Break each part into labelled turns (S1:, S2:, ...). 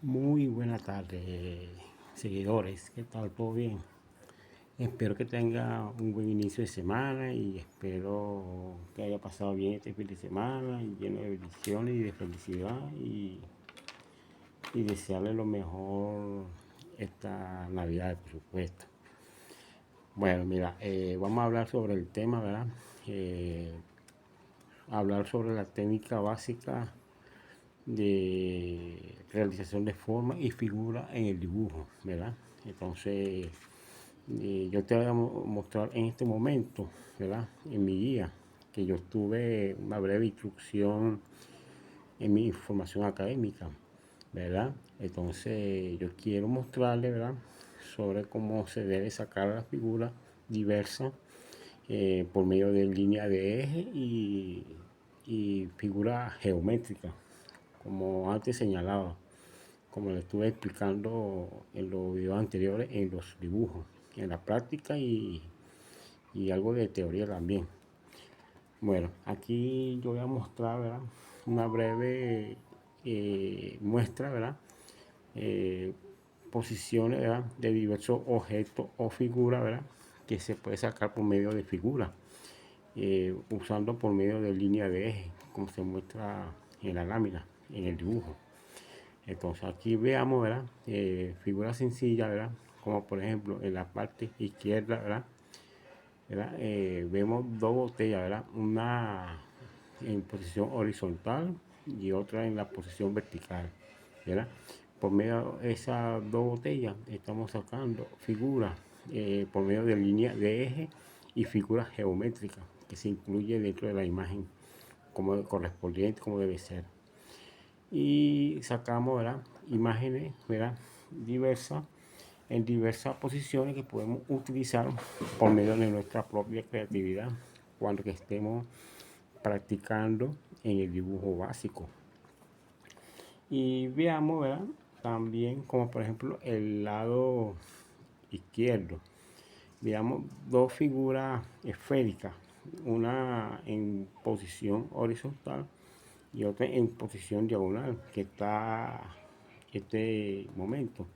S1: Muy buena tarde, seguidores. ¿Qué tal? ¿Todo bien? Espero que tenga un buen inicio de semana y espero que haya pasado bien este fin de semana y lleno de bendiciones y de felicidad y desearle lo mejor esta Navidad, por supuesto. Bueno, mira, vamos a hablar sobre el tema, ¿verdad? Eh, Hablar sobre la técnica básica de realización de forma y figura en el dibujo, ¿verdad? Entonces, yo te voy a mostrar en este momento, ¿verdad? En mi guía, que yo tuve una breve instrucción en mi formación académica, ¿verdad? Entonces, yo quiero mostrarle, ¿verdad? Sobre cómo se debe sacar la figura diversa por medio de línea de eje y figura geométrica, como antes señalaba, como le estuve explicando en los videos anteriores, en los dibujos, en la práctica y algo de teoría también. Bueno, aquí yo voy a mostrar, ¿verdad? Una breve muestra, ¿verdad? Eh, Posiciones, ¿verdad? De diversos objetos o figuras, ¿verdad? Que se puede sacar por medio de figuras, usando por medio de línea de eje, como se muestra en la lámina, en el dibujo. Entonces aquí veamos, ¿verdad? Figuras sencillas, ¿verdad? Como por ejemplo en la parte izquierda, ¿verdad? Vemos dos botellas, ¿verdad? Una en posición horizontal y otra en la posición vertical, ¿verdad? Por medio de esas dos botellas estamos sacando figuras por medio de líneas de eje y figuras geométricas que se incluye dentro de la imagen como correspondiente, como debe ser. Y sacamos, ¿verdad? Imágenes, ¿verdad? Diversas, en diversas posiciones que podemos utilizar por medio de nuestra propia creatividad cuando que estemos practicando en el dibujo básico. Y veamos, ¿verdad? También como por ejemplo el lado izquierdo. Veamos dos figuras esféricas, una en posición horizontal y otra en posición diagonal, que está este momento.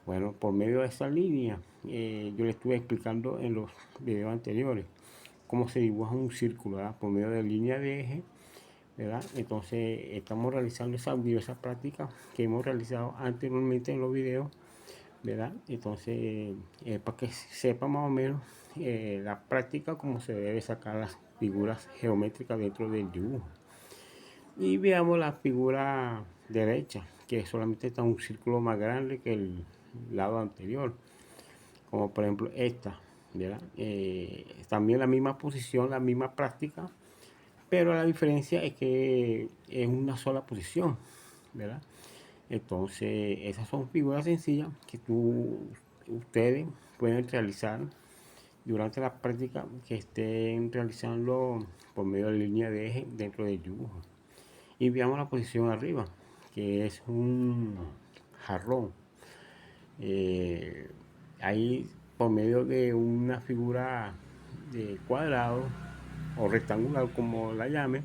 S1: Bueno, por medio de esa línea, yo le estuve explicando en los videos anteriores cómo se dibuja un círculo, ¿verdad? Por medio de línea de eje, ¿verdad? Entonces, estamos realizando esas diversas prácticas que hemos realizado anteriormente en los videos, ¿verdad? Entonces, para que sepa más o menos la práctica, cómo se debe sacar las figuras geométricas dentro del dibujo. Y veamos la figura derecha, que solamente está un círculo más grande que el lado anterior, como por ejemplo esta, ¿verdad? También la misma posición, la misma práctica, pero la diferencia es que es una sola posición, ¿verdad? Entonces, esas son figuras sencillas que ustedes pueden realizar durante la práctica que estén realizando por medio de línea de eje dentro del dibujo. Y veamos la posición arriba, que es un jarrón. Eh, Ahí, por medio de una figura de cuadrado o rectangular, como la llame,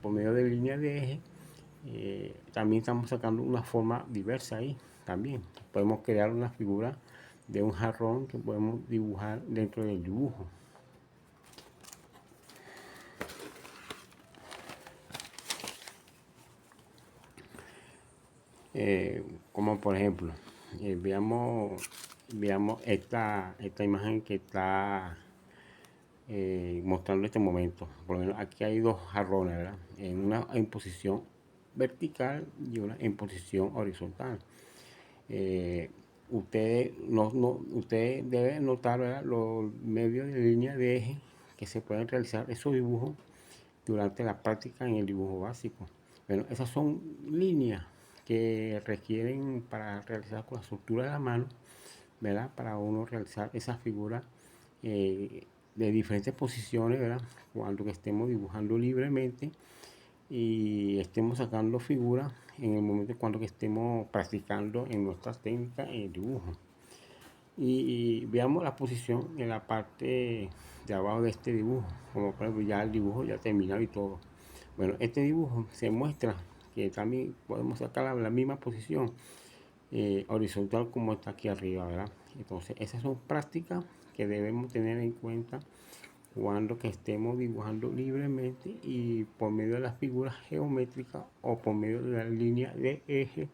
S1: por medio de línea de eje, también estamos sacando una forma diversa ahí. También podemos crear una figura de un jarrón que podemos dibujar dentro del dibujo. Como por ejemplo, veamos esta imagen que está mostrando este momento. Por lo menos aquí hay dos jarrones, ¿verdad? Una en posición vertical y una en posición horizontal. Ustedes deben notar, ¿verdad? Los medios de línea de eje que se pueden realizar esos dibujos durante la práctica en el dibujo básico. Bueno, esas son líneas que requieren para realizar con la estructura de la mano, ¿verdad? Para uno realizar esas figuras de diferentes posiciones, ¿verdad? Cuando que estemos dibujando libremente y estemos sacando figuras en el momento cuando que estemos practicando en nuestras técnicas en el dibujo. Y veamos la posición en la parte de abajo de este dibujo, como por ejemplo ya el dibujo ya terminado y todo. Bueno, este dibujo se muestra que también podemos sacar la misma posición horizontal como está aquí arriba, ¿verdad? Entonces esas son prácticas que debemos tener en cuenta cuando que estemos dibujando libremente y por medio de las figuras geométricas o por medio de la línea de eje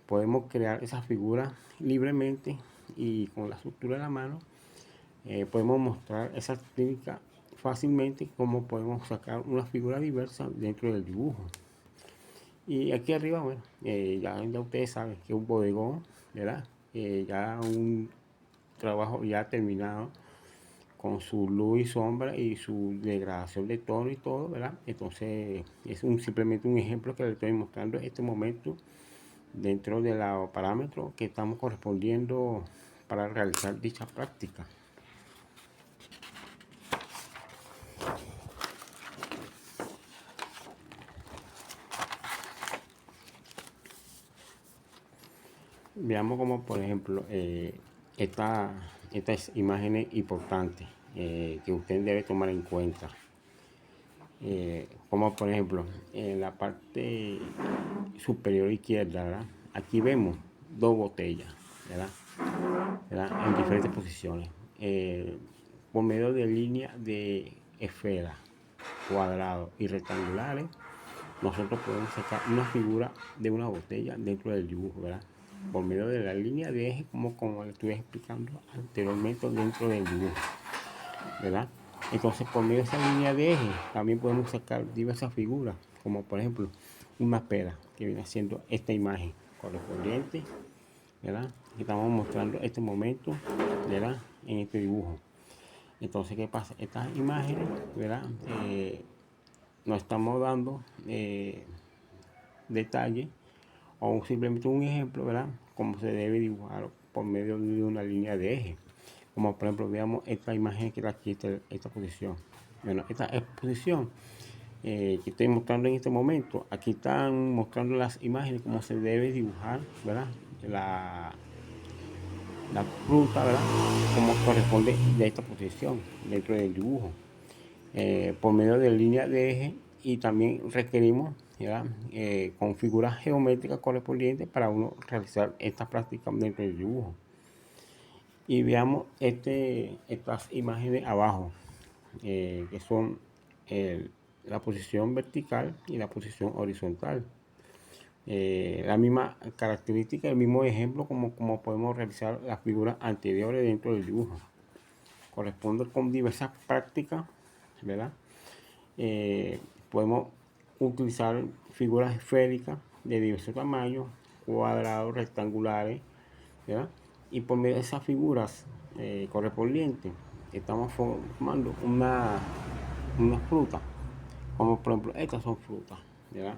S1: podemos crear esas figuras libremente y con la estructura de la mano podemos mostrar esa técnica fácilmente como podemos sacar una figura diversa dentro del dibujo. Y aquí arriba, bueno, ya ustedes saben que es un bodegón, ¿verdad? Ya un trabajo ya terminado con su luz y sombra y su degradación de tono y todo, ¿verdad? Entonces es simplemente un ejemplo que le estoy mostrando en este momento dentro de los parámetros que estamos correspondiendo para realizar dicha práctica. Veamos como por ejemplo estas imágenes importantes que usted debe tomar en cuenta. Como por ejemplo en la parte superior izquierda, ¿verdad? Aquí vemos dos botellas, ¿verdad? En diferentes posiciones. Por medio de líneas de esfera, cuadrados y rectangulares, nosotros podemos sacar una figura de una botella dentro del dibujo, ¿verdad? Por medio de la línea de eje, como le estuve explicando anteriormente dentro del dibujo, ¿verdad? Entonces, por medio de esa línea de eje, también podemos sacar diversas figuras, como por ejemplo una pera, que viene siendo esta imagen correspondiente, ¿verdad? Que estamos mostrando este momento, ¿verdad? En este dibujo. Entonces, ¿qué pasa? Estas imágenes, ¿verdad? Nos estamos dando detalle o simplemente un ejemplo, ¿verdad? Cómo se debe dibujar por medio de una línea de eje. Como por ejemplo, veamos esta imagen que está aquí, esta posición. Bueno, esta exposición que estoy mostrando en este momento, aquí están mostrando las imágenes, cómo se debe dibujar, ¿verdad? La fruta, ¿verdad? Como corresponde de esta posición dentro del dibujo. Por medio de línea de eje y también requerimos con figuras geométricas correspondientes para uno realizar esta práctica dentro del dibujo. Y veamos estas imágenes abajo, que son la posición vertical y la posición horizontal. La misma característica, el mismo ejemplo como podemos realizar las figuras anteriores dentro del dibujo. Corresponde con diversas prácticas, ¿verdad? Podemos utilizar figuras esféricas de diversos tamaños, cuadrados, rectangulares, ¿verdad? Y por medio de esas figuras correspondientes estamos formando una fruta, como por ejemplo estas son frutas, ¿verdad?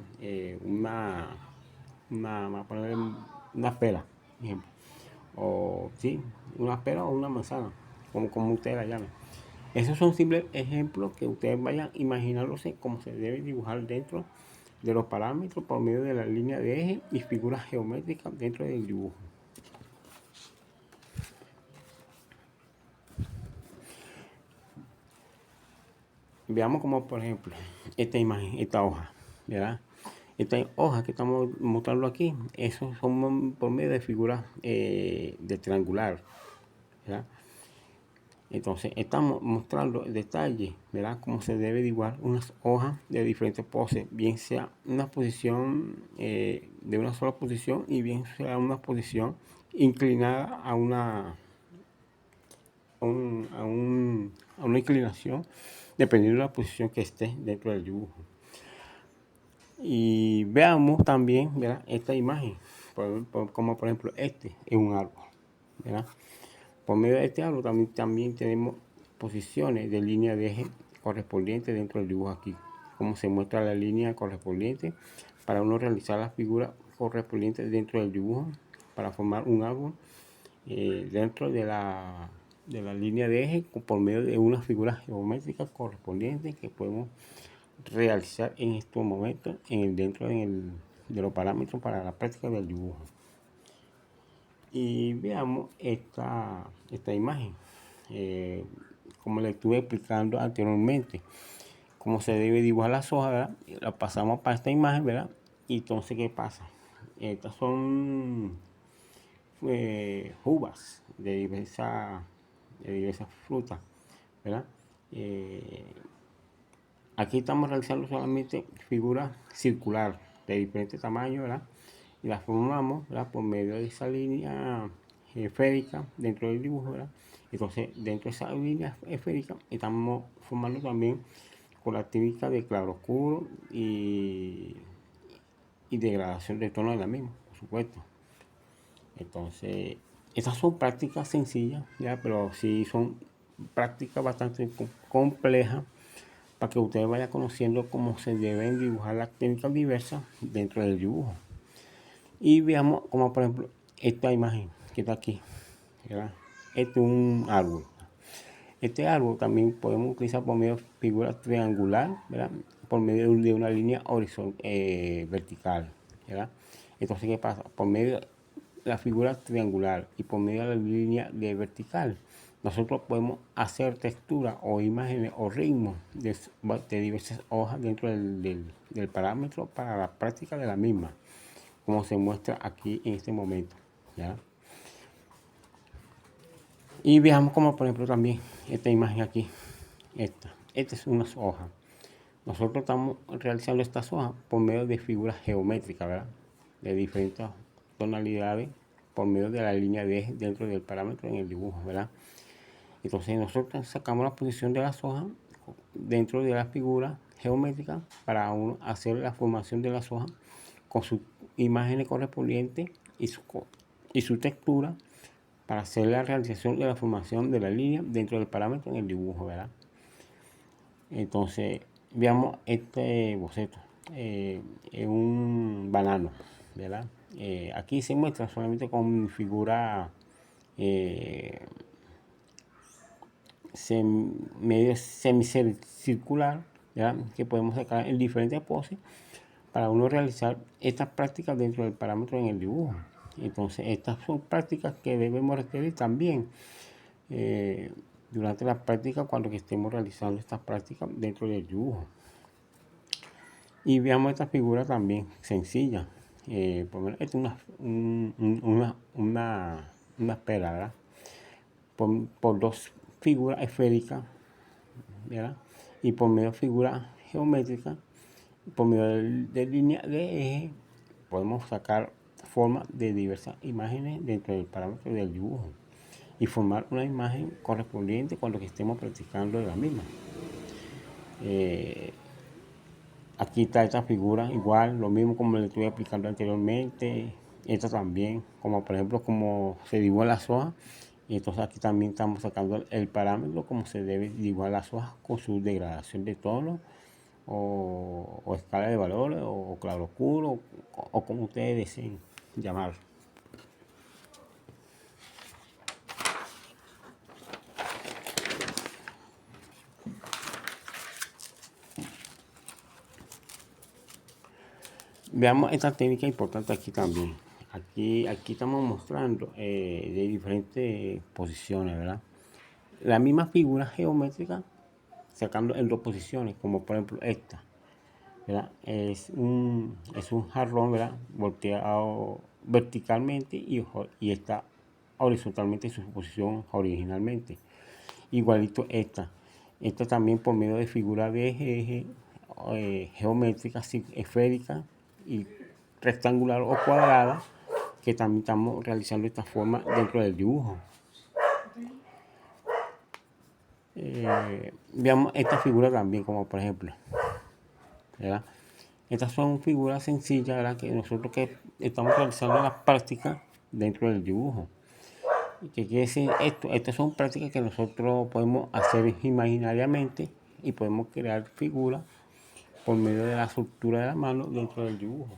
S1: Vamos a poner una pera, por ejemplo, o sí, una pera o una manzana, como ustedes la llamen. Esos son simples ejemplos que ustedes vayan imaginándose cómo se debe dibujar dentro de los parámetros por medio de la línea de eje y figuras geométricas dentro del dibujo. Veamos como por ejemplo esta imagen, esta hoja, ¿verdad? Esta hoja que estamos mostrando aquí, esos son por medio de figuras de triangular, ¿verdad? Entonces estamos mostrando el detalle, ¿verdad? Cómo se debe dibujar unas hojas de diferentes poses, bien sea una posición de una sola posición y bien sea una posición inclinada a una inclinación dependiendo de la posición que esté dentro del dibujo. Y veamos también, ¿verdad? Esta imagen, como por ejemplo este es un árbol, ¿verdad? Por medio de este árbol también tenemos posiciones de línea de eje correspondientes dentro del dibujo aquí, como se muestra la línea correspondiente para uno realizar las figuras correspondientes dentro del dibujo para formar un árbol dentro de la línea de eje por medio de unas figuras geométricas correspondientes que podemos realizar en estos momentos dentro de los parámetros para la práctica del dibujo. Y veamos esta imagen, como le estuve explicando anteriormente, cómo se debe dibujar las hojas, ¿verdad? La pasamos para esta imagen, ¿verdad? Y entonces, ¿qué pasa? Estas son uvas de diversas frutas, ¿verdad? Eh, Aquí estamos realizando solamente figuras circulares de diferentes tamaños, ¿verdad? Y las formamos, ¿verdad? Por medio de esa línea esférica dentro del dibujo, ¿verdad? Entonces, dentro de esa línea esférica estamos formando también con la técnica de claroscuro y degradación de tono de la misma, por supuesto. Entonces, esas son prácticas sencillas, ¿ya? Pero sí son prácticas bastante complejas para que ustedes vayan conociendo cómo se deben dibujar las técnicas diversas dentro del dibujo. Y veamos como por ejemplo esta imagen que está aquí, ¿verdad? Este es un árbol. Este árbol también podemos utilizar por medio de figura triangular, ¿verdad? Por medio de una línea vertical, ¿verdad? Entonces, ¿qué pasa? Por medio de la figura triangular y por medio de la línea de vertical, nosotros podemos hacer texturas o imágenes o ritmos de diversas hojas dentro del parámetro para la práctica de la misma, como se muestra aquí en este momento, ¿ya? Y veamos como por ejemplo también esta imagen aquí, esta es una hoja. Nosotros estamos realizando estas hojas por medio de figuras geométricas, ¿verdad? De diferentes tonalidades por medio de la línea de eje dentro del parámetro en el dibujo, ¿verdad? Entonces nosotros sacamos la posición de las hojas dentro de la figura geométrica para hacer la formación de las hojas con sus imágenes correspondientes y su textura para hacer la realización de la formación de la línea dentro del parámetro en el dibujo, ¿verdad? Entonces, veamos este boceto. Es un banano, ¿verdad? Aquí se muestra solamente con figura medio semicircular, ¿verdad? Que podemos sacar en diferentes poses para uno realizar estas prácticas dentro del parámetro en el dibujo. Entonces, estas son prácticas que debemos requerir también durante la práctica cuando estemos realizando estas prácticas dentro del dibujo. Y veamos esta figura también sencilla. Por ejemplo, esta es una esfera, ¿verdad? Por dos figuras esféricas, ¿verdad? Y por medio de figuras geométricas, por medio de línea de eje, podemos sacar formas de diversas imágenes dentro del parámetro del dibujo y formar una imagen correspondiente con lo que estemos practicando de la misma. Aquí está esta figura, igual, lo mismo como le estuve explicando anteriormente. Esta también, como por ejemplo, como se dibuja las hojas. Y entonces aquí también estamos sacando el parámetro, como se debe dibujar las hojas con su degradación de tono, o escala de valores, o claroscuro, o como ustedes deseen llamar. Veamos esta técnica importante aquí también. Aquí estamos mostrando de diferentes posiciones, ¿verdad? La misma figura geométrica sacando en dos posiciones, como por ejemplo esta, ¿verdad? Es un jarrón, ¿verdad? Volteado verticalmente y está horizontalmente en su posición originalmente. Igualito esta. Esta también por medio de figuras de eje geométricas, esféricas y rectangular o cuadrada, que también estamos realizando esta forma dentro del dibujo. Veamos esta figura también, como por ejemplo, ¿verdad? Estas son figuras sencillas, ¿verdad? Que nosotros que estamos realizando las prácticas dentro del dibujo. ¿Qué quiere decir esto? Estas son prácticas que nosotros podemos hacer imaginariamente y podemos crear figuras por medio de la estructura de la mano dentro del dibujo.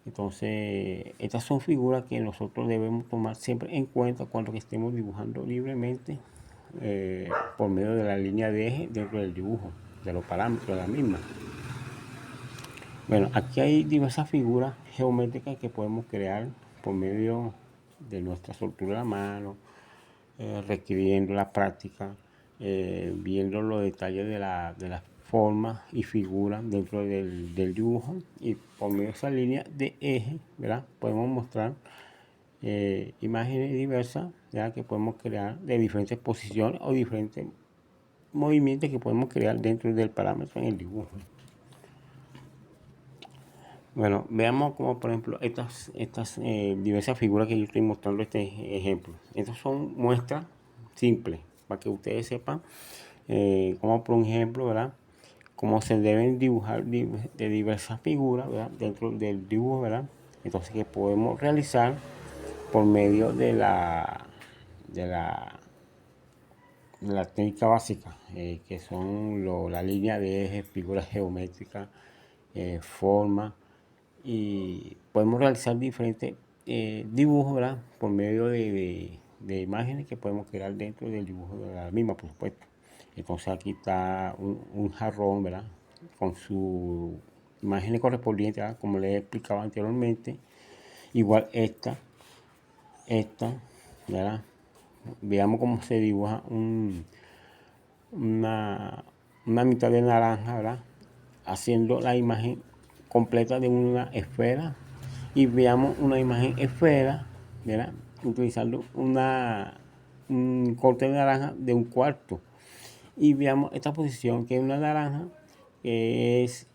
S1: Entonces, estas son figuras que nosotros debemos tomar siempre en cuenta cuando estemos dibujando libremente por medio de la línea de eje dentro del dibujo, de los parámetros de la misma. Bueno, aquí hay diversas figuras geométricas que podemos crear por medio de nuestra soltura de la mano, requiriendo la práctica, viendo los detalles de las formas y figuras dentro del dibujo, y por medio de esa línea de eje, ¿verdad? Podemos mostrar imágenes diversas, ¿verdad? Que podemos crear de diferentes posiciones o diferentes movimientos que podemos crear dentro del parámetro en el dibujo. Bueno, veamos como por ejemplo estas diversas figuras que yo estoy mostrando este ejemplo. Estas son muestras simples para que ustedes sepan como por ejemplo, ¿verdad? Cómo se deben dibujar de diversas figuras, ¿verdad? Dentro del dibujo, ¿verdad? Entonces que podemos realizar por medio de la técnica básica, que son la línea de eje, figuras geométricas, formas, y podemos realizar diferentes dibujos, ¿verdad? Por medio de imágenes que podemos crear dentro del dibujo de la misma, por supuesto. Entonces aquí está un jarrón, ¿verdad? Con su imágenes correspondientes, ¿verdad? Como les he explicado anteriormente. Igual esta, ¿verdad? Veamos cómo se dibuja una mitad de naranja, ¿verdad? Haciendo la imagen completa de una esfera, y veamos una imagen esfera, ¿verdad? Utilizando un corte de naranja de un cuarto, y veamos esta posición que es una naranja que es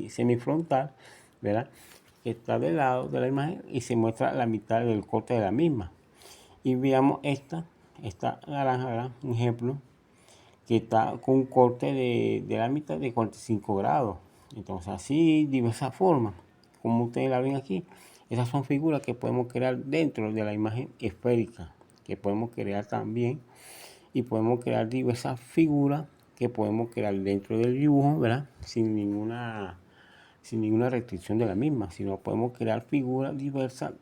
S1: semifrontal, ¿verdad? Que está del lado de la imagen y se muestra la mitad del corte de la misma. Y veamos esta naranja, ¿verdad? Un ejemplo, que está con un corte de la mitad de 45 grados. Entonces así, diversas formas, como ustedes la ven aquí. Esas son figuras que podemos crear dentro de la imagen esférica, que podemos crear también, y podemos crear diversas figuras que podemos crear dentro del dibujo, ¿verdad? Sin ninguna restricción de la misma, sino podemos crear figuras diversas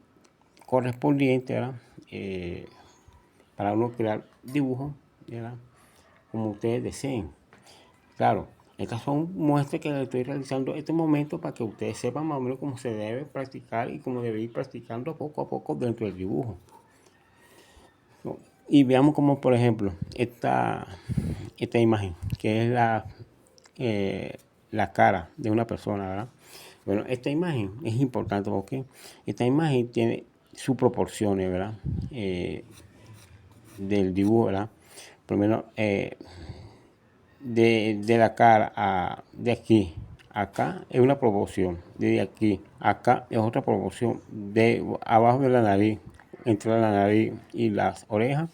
S1: correspondientes, ¿verdad? Para uno crear dibujos, ¿verdad? Como ustedes deseen. Claro, estas son muestras que les estoy realizando en este momento para que ustedes sepan más o menos cómo se debe practicar y cómo debe ir practicando poco a poco dentro del dibujo. Y veamos como por ejemplo esta imagen, que es la cara de una persona, ¿verdad? Bueno, esta imagen es importante porque esta imagen tiene sus proporciones, ¿verdad? Del dibujo, ¿verdad? Por lo menos de la cara de aquí acá es una proporción, de aquí acá es otra proporción, de abajo de la nariz, entre la nariz y las orejas,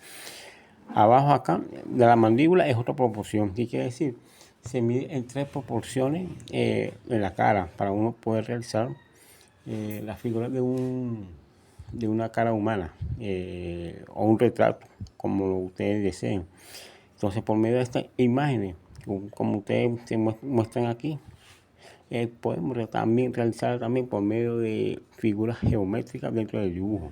S1: abajo acá de la mandíbula es otra proporción. ¿Qué quiere decir? Se mide en 3 proporciones en la cara para uno poder realizar la figura de una cara humana, o un retrato, como ustedes deseen. Entonces, por medio de estas imágenes, como ustedes se muestran aquí, podemos también realizar también por medio de figuras geométricas dentro del dibujo.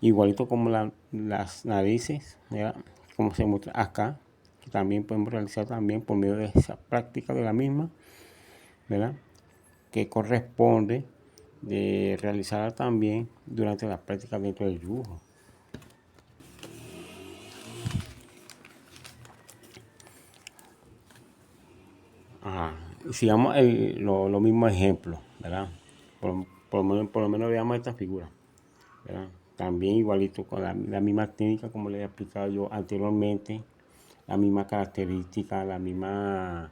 S1: Igualito como las narices, ¿verdad? Como se muestra acá, que también podemos realizar también por medio de esa práctica de la misma, ¿verdad? Que corresponde de realizar también durante la práctica dentro del dibujo. Sigamos los mismos ejemplos, ¿verdad? Por lo menos veamos esta figura, ¿verdad? También igualito con la misma técnica como les he explicado yo anteriormente, la misma característica, la misma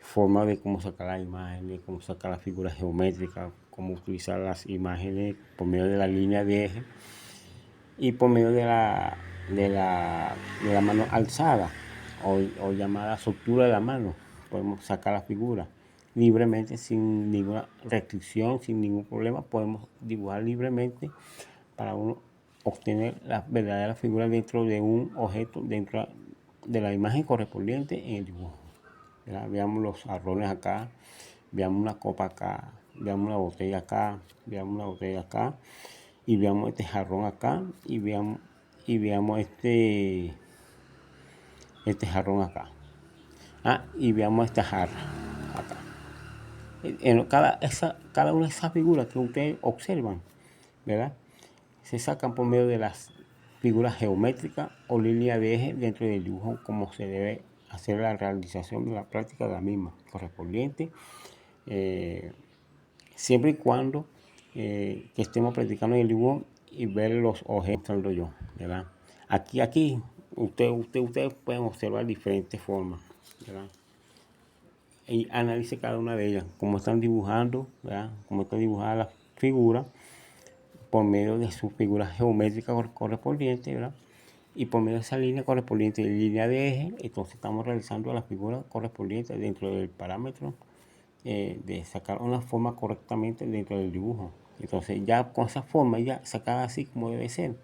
S1: forma de cómo sacar las imágenes, cómo sacar las figuras geométricas, cómo utilizar las imágenes por medio de la línea de eje y por medio de la mano alzada o llamada soltura de la mano. Podemos sacar la figura libremente, sin ninguna restricción, sin ningún problema. Podemos dibujar libremente para uno obtener la verdadera figura dentro de un objeto, dentro de la imagen correspondiente en el dibujo. ¿Verdad? Veamos los jarrones acá, veamos una copa acá, veamos una botella acá, veamos una botella acá, y veamos este jarrón acá, y veamos este jarrón acá. Y veamos esta jarra acá. Cada una de esas figuras que ustedes observan, ¿verdad? Se sacan por medio de las figuras geométricas o línea de eje dentro del dibujo, como se debe hacer la realización de la práctica de la misma correspondiente, siempre y cuando que estemos practicando en el dibujo y ver los objetos, mostrando yo, ¿verdad? Aquí, ustedes pueden observar diferentes formas, ¿verdad? Y analice cada una de ellas, cómo están dibujando, ¿verdad? Cómo están dibujadas las figuras por medio de sus figuras geométricas correspondientes, ¿verdad? Y por medio de esa línea correspondiente de línea de eje, entonces estamos realizando las figuras correspondientes dentro del parámetro de sacar una forma correctamente dentro del dibujo. Entonces ya con esa forma ya sacada así como debe ser,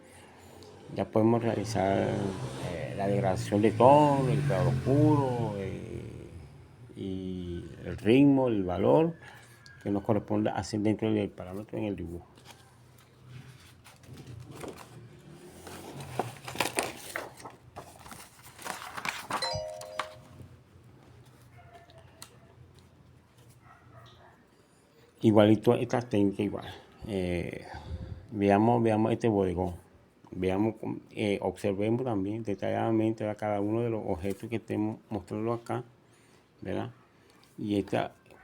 S1: ya podemos realizar la degradación de tono, el claro oscuro y el ritmo, el valor que nos corresponde hacer dentro del parámetro en el dibujo. Igualito esta técnica igual. Veamos este bodegón. Observemos también detalladamente a cada uno de los objetos que estemos mostrando acá, ¿verdad? Y este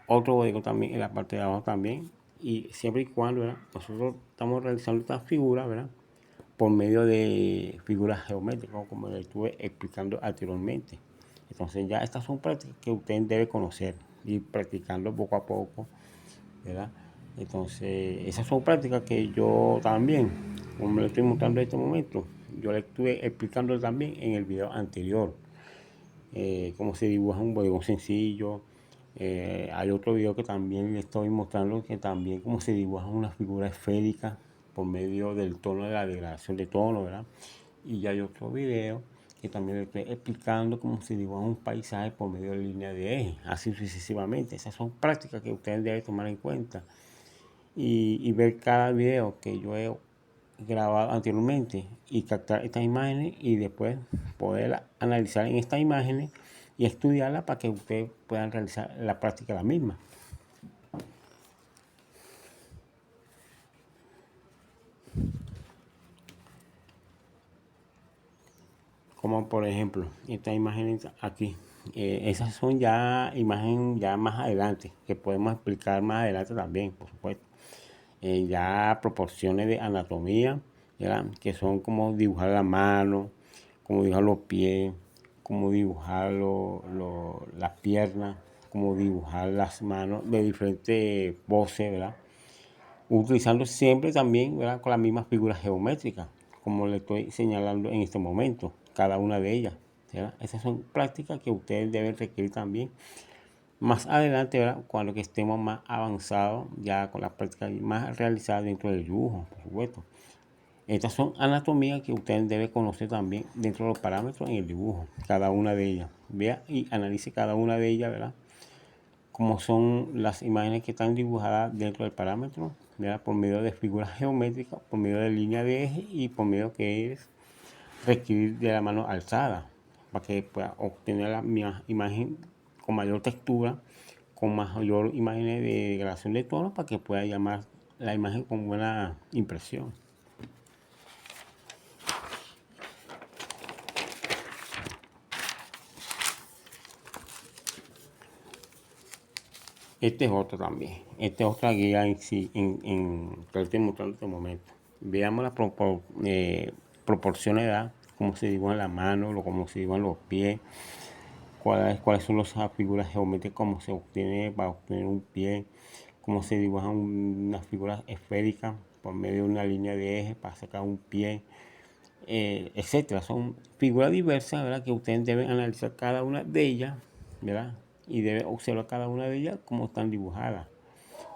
S1: otro bodegón también en la parte de abajo también. Y siempre y cuando, ¿verdad? Nosotros estamos realizando estas figuras, ¿verdad? Por medio de figuras geométricas, como les estuve explicando anteriormente. Entonces ya estas son prácticas que usted debe conocer y practicando poco a poco, ¿verdad? Entonces, esas son prácticas que yo también, como le estoy mostrando en este momento, yo le estuve explicando también en el video anterior, cómo se dibuja un bodegón sencillo. Hay otro video que también le estoy mostrando que también cómo se dibuja una figura esférica por medio del tono de la degradación de tono, ¿verdad? Y ya hay otro video que también le estoy explicando cómo se dibuja un paisaje por medio de línea de eje, así sucesivamente. Esas son prácticas que ustedes deben tomar en cuenta y ver cada video que yo he grabado anteriormente y captar estas imágenes y después poder analizar en estas imágenes y estudiarlas para que ustedes puedan realizar la práctica la misma. Como por ejemplo, estas imágenes aquí. Esas son ya imágenes ya más adelante, que podemos explicar más adelante también, por supuesto. Ya proporciones de anatomía, ¿verdad? Que son como dibujar la mano, como dibujar los pies, como dibujar las piernas, como dibujar las manos de diferentes poses, ¿verdad? Utilizando siempre también, ¿verdad? Con las mismas figuras geométricas, como le estoy señalando en este momento, cada una de ellas, ¿verdad? Esas son prácticas que ustedes deben requerir también más adelante, ¿verdad? Cuando que estemos más avanzados, ya con las prácticas más realizadas dentro del dibujo, por supuesto. Estas son anatomías que ustedes deben conocer también dentro de los parámetros en el dibujo, cada una de ellas. Vea y analice cada una de ellas, ¿verdad? Como son las imágenes que están dibujadas dentro del parámetro, ¿verdad? Por medio de figuras geométricas, por medio de línea de eje y por medio que es requerir de la mano alzada, para que pueda obtener la imagen con mayor textura, con mayor imagen de degradación de tono, para que pueda llamar la imagen con buena impresión. Este es otro también. Esta es otra guía en sí, que estoy mostrando en este momento. Veamos las proporciones de edad, cómo se dibujan las manos, cómo se dibujan los pies, cuáles son las figuras geométricas, cómo se obtiene para obtener un pie, cómo se dibujan unas figuras esféricas por medio de una línea de eje para sacar un pie, etcétera. Son figuras diversas, ¿verdad? Que ustedes deben analizar cada una de ellas, ¿verdad? Y deben observar cada una de ellas cómo están dibujadas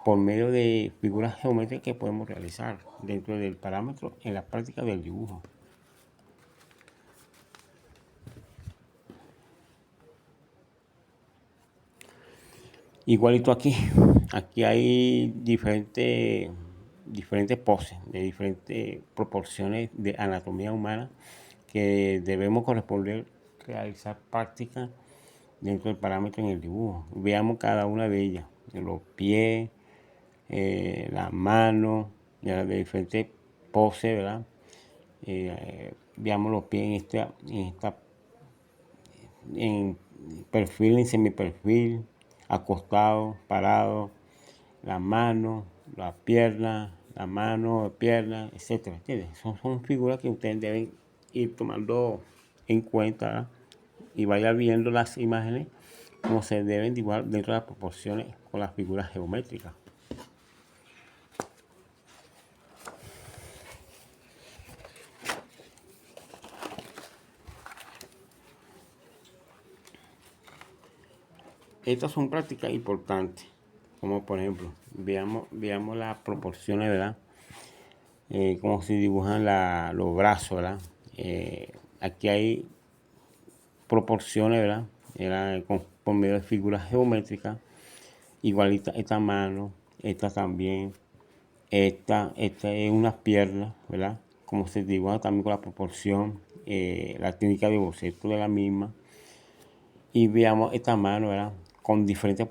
S1: por medio de figuras geométricas que podemos realizar dentro del parámetro en la práctica del dibujo. Igualito aquí hay diferentes poses de diferentes proporciones de anatomía humana que debemos corresponder realizar práctica dentro del parámetro en el dibujo. Veamos cada una de ellas, los pies, las manos, de diferentes poses, ¿verdad? veamos los pies en perfil, en semiperfil, acostado, parado, las manos, las piernas, etcétera. ¿Entiendes? Son figuras que ustedes deben ir tomando en cuenta, ¿verdad? Y vaya viendo las imágenes como se deben dibujar dentro de las proporciones con las figuras geométricas. Estas son prácticas importantes, como por ejemplo, veamos las proporciones, ¿verdad? Cómo se dibujan los brazos, ¿verdad? Aquí hay proporciones, ¿verdad? Por medio de figuras geométricas, igualita esta mano, esta también, esta es una pierna, ¿verdad? Como se dibuja también con la proporción, la técnica de boceto de la misma. Y veamos esta mano, ¿verdad? Con diferentes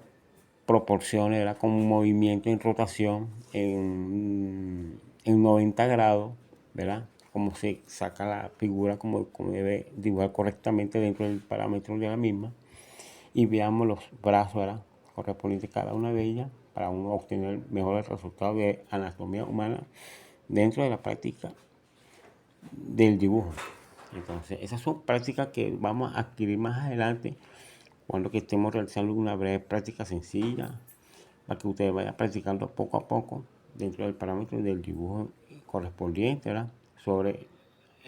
S1: proporciones, ¿verdad? Con un movimiento en rotación en 90 grados, ¿verdad? Como se saca la figura, como debe dibujar correctamente dentro del parámetro de la misma. Y veamos los brazos, ¿verdad? Correspondientes a cada una de ellas para uno obtener mejores resultados de anatomía humana dentro de la práctica del dibujo. Entonces, esas son prácticas que vamos a adquirir más adelante cuando que estemos realizando una breve práctica sencilla para que ustedes vayan practicando poco a poco dentro del parámetro del dibujo correspondiente, ¿verdad? Sobre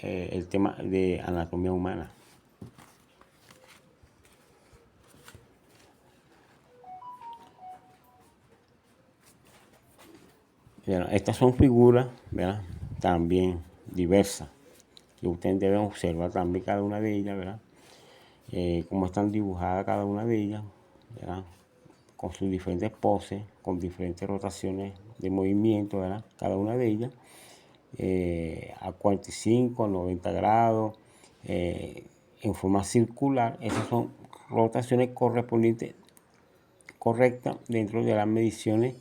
S1: el tema de anatomía humana. Bueno, estas son figuras, ¿verdad? También diversas, que ustedes deben observar también cada una de ellas, ¿verdad? Cómo están dibujadas cada una de ellas, ¿verdad? Con sus diferentes poses, con diferentes rotaciones de movimiento, ¿verdad? Cada una de ellas, a 45, a 90 grados, en forma circular. Esas son rotaciones correspondientes correctas dentro de las mediciones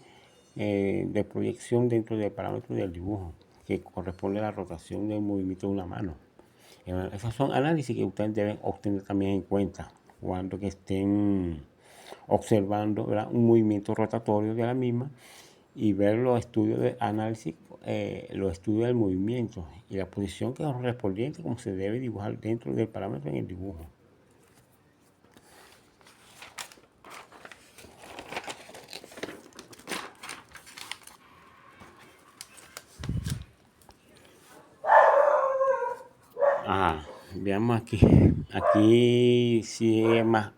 S1: de proyección dentro del parámetro del dibujo, que corresponde a la rotación del movimiento de una mano. Esos son análisis que ustedes deben obtener también en cuenta cuando que estén observando, ¿verdad? Un movimiento rotatorio de la misma y ver los estudios de análisis, los estudios del movimiento y la posición que es correspondiente como se debe dibujar dentro del parámetro en el dibujo. Veamos aquí. Aquí sí es más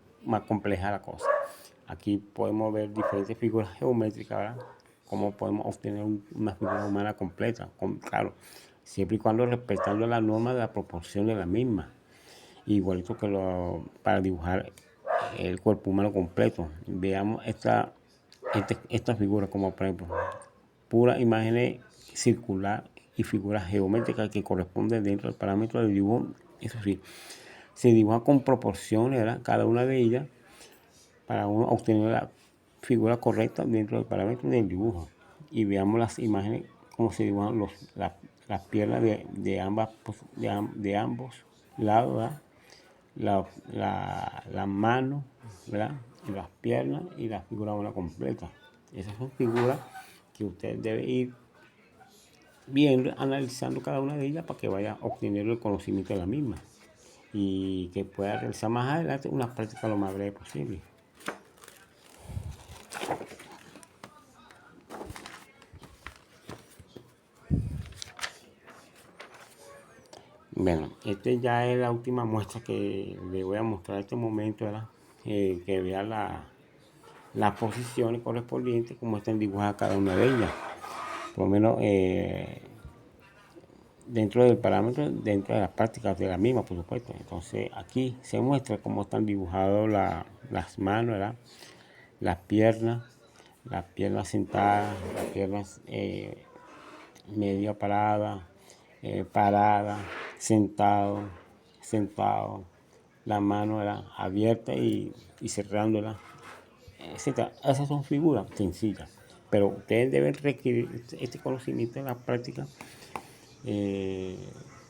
S1: compleja la cosa. Aquí podemos ver diferentes figuras geométricas, ¿verdad? Cómo podemos obtener una figura humana completa. Claro, siempre y cuando respetando la norma de la proporción de la misma. Igualito que para dibujar el cuerpo humano completo. Veamos esta figura como por ejemplo pura imágenes circular y figuras geométricas que corresponden dentro del parámetro del dibujo. Eso sí, se dibuja con proporciones, ¿verdad? Cada una de ellas para uno obtener la figura correcta dentro del parámetro del dibujo. Y veamos las imágenes, cómo se dibujan las piernas de ambos lados, ¿verdad? Las manos, ¿verdad? Y las piernas y la figura humana completa. Esas son figuras que usted debe ir viendo, analizando cada una de ellas para que vaya obteniendo el conocimiento de la misma y que pueda realizar más adelante una práctica lo más breve posible. Bueno, esta ya es la última muestra que le voy a mostrar en este momento, ¿verdad? Que vea las posiciones correspondientes, como están dibujadas cada una de ellas. Por lo menos dentro del parámetro, dentro de las prácticas de la misma, por supuesto. Entonces aquí se muestra cómo están dibujadas las manos, ¿verdad? Las piernas sentadas, las piernas media parada, parada, sentado, la mano abierta y cerrándola, etc. Esas son figuras sencillas, pero ustedes deben requerir este conocimiento en la práctica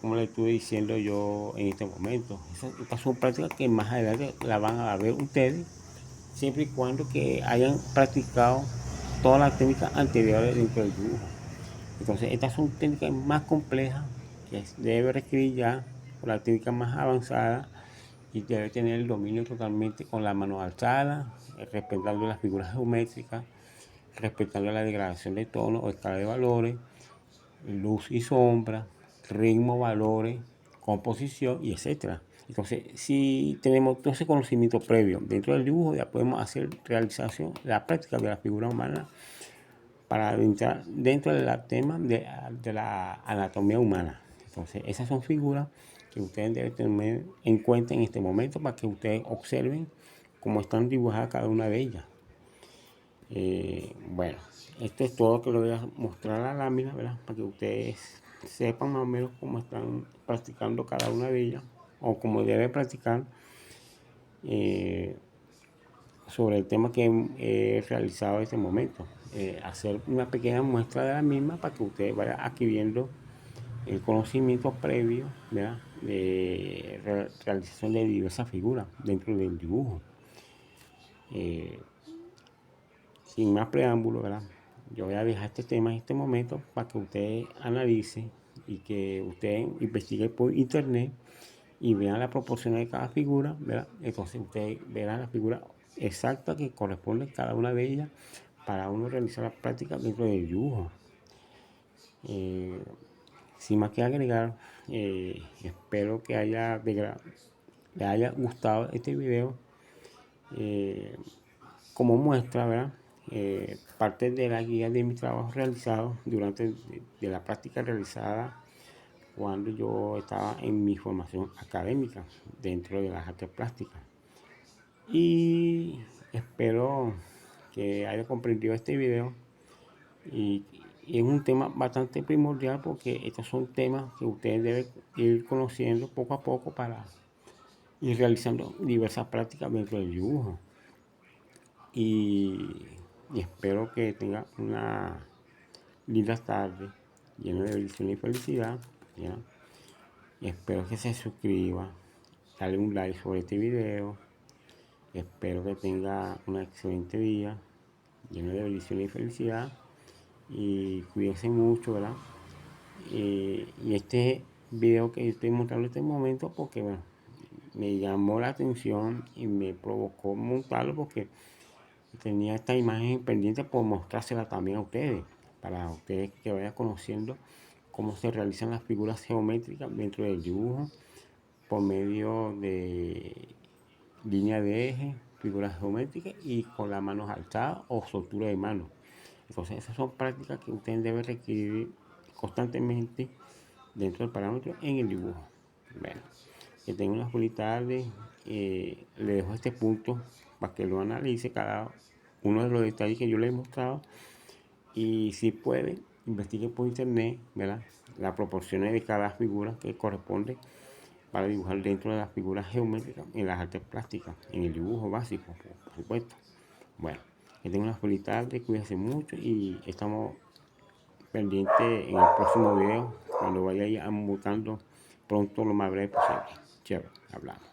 S1: como le estuve diciendo yo en este momento. Estas son prácticas que más adelante la van a ver ustedes, siempre y cuando que hayan practicado todas las técnicas anteriores dentro del dibujo. Entonces, estas son técnicas más complejas que debe requerir ya la técnica más avanzada y debe tener el dominio totalmente con la mano alzada, respetando las figuras geométricas, respetando la degradación de tono o escala de valores, luz y sombra, ritmo, valores, composición y etcétera. Entonces, si tenemos todo ese conocimiento previo dentro del dibujo, ya podemos hacer realización, la práctica de la figura humana para entrar dentro del tema de la anatomía humana. Entonces, esas son figuras que ustedes deben tener en cuenta en este momento para que ustedes observen cómo están dibujadas cada una de ellas. Bueno, esto es todo que les voy a mostrar la lámina, ¿verdad? Para que ustedes sepan más o menos cómo están practicando cada una de ellas o cómo deben practicar sobre el tema que he realizado en este momento. Hacer una pequeña muestra de la misma para que ustedes vayan adquiriendo el conocimiento previo, ¿verdad?, de realización de diversas figuras dentro del dibujo. Sin más preámbulo, ¿verdad?, yo voy a dejar este tema en este momento para que ustedes analicen y que ustedes investiguen por internet y vean la proporción de cada figura, ¿verdad? Entonces ustedes verán la figura exacta que corresponde a cada una de ellas para uno realizar la práctica dentro del dibujo. Sin más que agregar, espero que le haya gustado este video como muestra, ¿verdad?, parte de la guía de mi trabajo realizado durante de la práctica realizada cuando yo estaba en mi formación académica dentro de las artes plásticas. Y espero que haya comprendido este video y es un tema bastante primordial porque estos son temas que ustedes deben ir conociendo poco a poco para ir realizando diversas prácticas dentro del dibujo. Y espero que tengan una linda tarde llena de bendición y felicidad, ¿ya? Y espero que se suscriba, dale un like sobre este video. Espero que tenga un excelente día lleno de bendición y felicidad y cuídense mucho, ¿verdad? Y este video que estoy mostrando en este momento porque bueno, me llamó la atención y me provocó montarlo porque tenía esta imagen pendiente por mostrársela también a ustedes, para ustedes que vayan conociendo cómo se realizan las figuras geométricas dentro del dibujo por medio de línea de eje, figuras geométricas y con las manos alzadas o soltura de mano. Entonces esas son prácticas que ustedes deben requerir constantemente dentro del parámetro en el dibujo. Bueno, que tengan una feliz tarde. Le dejo este punto para que lo analice cada uno de los detalles que yo les he mostrado y si pueden investiguen por internet, ¿verdad?, las proporciones de cada figura que corresponde para dibujar dentro de las figuras geométricas en las artes plásticas, en el dibujo básico, por supuesto. Bueno, que tengan una feliz tarde, cuídense mucho y estamos pendientes en el próximo video cuando vaya a ir mutando pronto lo más breve posible. Chévere, hablamos.